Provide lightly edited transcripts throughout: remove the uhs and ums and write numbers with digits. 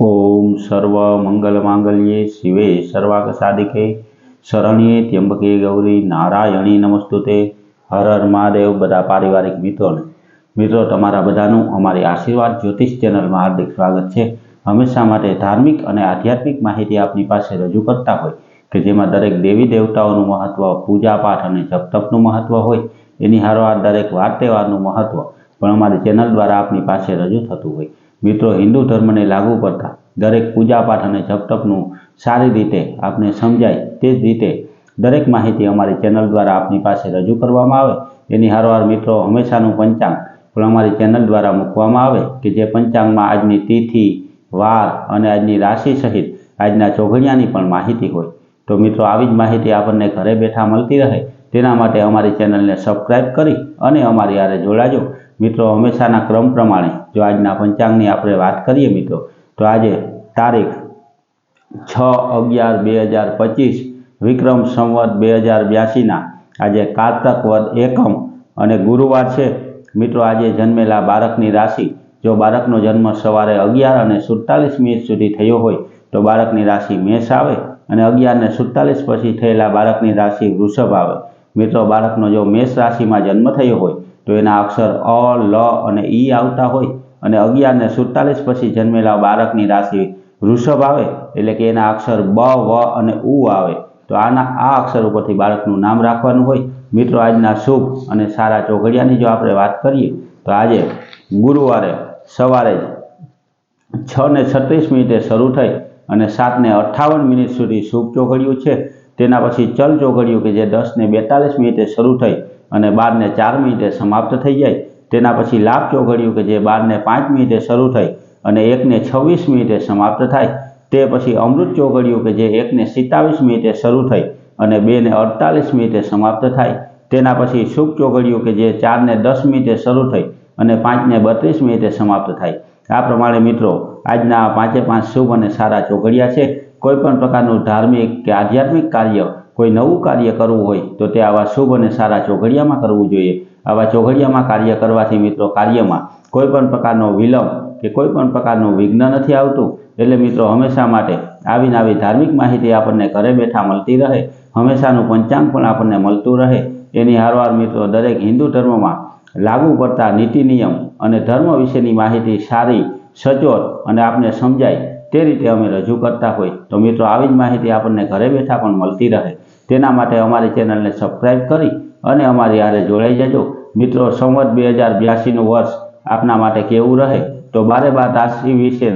ओम सर्व मंगल मांगल्ये शिवे सर्वार्थ साधिके शरण्ये त्र्यंबके गौरी नारायणी नमस्तुते। हर हर महादेव। बधा पारिवारिक मित्रों तमारा बधानुं अमारी आशीर्वाद ज्योतिष चेनल में हार्दिक स्वागत है। हमेशा माटे धार्मिक और आध्यात्मिक माहिती आपनी पासे रजू करता होय कि जेमां दरेक देवी देवताओनुं महत्व, पूजा पाठ और जप तपनुं महत्व होय, एनी हारोहार दरेक वार तहेवारनुं महत्व पण अमारी चेनल द्वारा आपनी पासे रजू थतुं होय। मित्रों हिंदू धर्म ने लागू करता दरेक पूजा पाठ और जप तपनुं सारी रीते आपने समझाय ते ज रीते दरेक माहिती अमारी चेनल द्वारा आपनी पासे रजू करवामां आवे। एनी हारोहार मित्रों हमेशानुं पंचांग पण अमारी चेनल द्वारा मूकवामां आवे कि जे पंचांगमां आजनी तिथि, वार और आजनी राशि सहित आजना चौघड़ियानी पण माहिती होय। तो मित्रों आवी ज माहिती आपने घरे बैठा मळती रहे तेना माटे अमारी चेनल ने सब्सक्राइब करी अने अमारी हारे जोड़ाजो। मित्रों हमेशाना क्रम प्रमाणे जो आजना पंचांगनी आपणे वात करीए मित्रों तो आज तारीख 6/11/2025 विक्रम संवत 2082 आज कार्तक वद एकम और गुरुवार है। मित्रों आज जन्मेला बाळकनी राशि जो बाळकनो जन्म सवारे 11:47 सुधी थयो होय तो बाळकनी राशि मेष आवे और 11:47 पछी थयेला बाळकनी राशि वृषभ आवे। मित्रों बाळकनो जो मेष राशि में जन्म थयो होय तो एना अक्षर अ, ल और ई आवता होय और 11:47 पछी जन्मेला बाळकनी राशि वृषभ आवे एटले के एना अक्षर ब, व और उ आवे तो आना आ अक्षर उपरथी बाळकनुं नाम राखवानुं होय। मित्रों आजना शुभ और सारा चौघड़ियानी जो आपणे वात करीए तो आज गुरुवारे सवारे 6:36 शरू थई और 7:58 सुधी शुभ चौघड़ियुं छे। तेना पछी चल चौघड़ियुं के जे 10:42 शरू थई और 12:04 समाप्त थई जाय। तेना पछी लाभ चौघड़ियुं के जे 12:05 शरू थई और 1:26 समाप्त थाय। ते पछी अमृत चौघड़ियुं के जे 1:27 शरू थई और 2:48 समाप्त थाय। तेना पछी शुभ चौघड़ियुं के जे 4:10 शरू थई और 5:32 समाप्त थाय। आ प्रमाणे मित्रों आजना 5 शुभ और सारा चौघड़िया छे। कोईपण प्रकारनुं धार्मिक के आध्यात्मिक कार्य कोई नवुं कार्य करवुं होय तो ते आवा शुभ और सारा चौघड़िया में करवुं जोईए। आवा चौघड़िया में कार्य करवाथी मित्रों कार्य में कोईपण प्रकारनो विलंब के कोईपण प्रकारनुं विघ्न नथी आवतुं। एटले मित्रों हमेशा माटे आवी ने आवी धार्मिक माहिती आपने घरे बैठा मळती रहे, हमेशानुं पंचांग पण आपने मळतुं रहे। एनी हारोहार मित्रों दरेक हिंदू धर्म में लागू पड़ता नीति नियम और धर्म विशेनी माहिती सारी सचोट और आपने समझाय ते रीते अमे रजू करता होय तो मित्रों आवी ज माहिती आपने घरे बैठा पण मळती रहे तेना माटे अमारी चेनल ने सब्सक्राइब करी अने अमारी हारे जोड़ाई जजो। मित्रों संवत 2082 वर्ष आपना माटे केवुं रहे तो 12 राशि विशे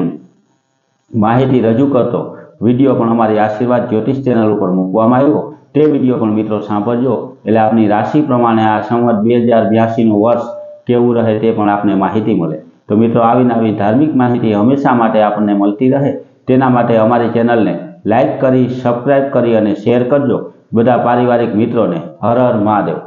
माहिती रजू करतो विडियो पण अमारी आशीर्वाद ज्योतिष चेनल पर मूकवामां आव्यो ते विडियो पण मित्रों सांभळजो एटले आपनी राशि प्रमाणे आ संवत 2082 वर्ष केवुं रहे ते पण आपने माहिती मळे। तो मित्रों आवी नवी धार्मिक माहिती हमेशा माटे आपने मळती रहे तेना माटे अमारी चेनल ने लाइक करी, सब्सक्राइब करी अने शेर करजो। बधा पारिवारिक मित्रों ने हर हर महादेव।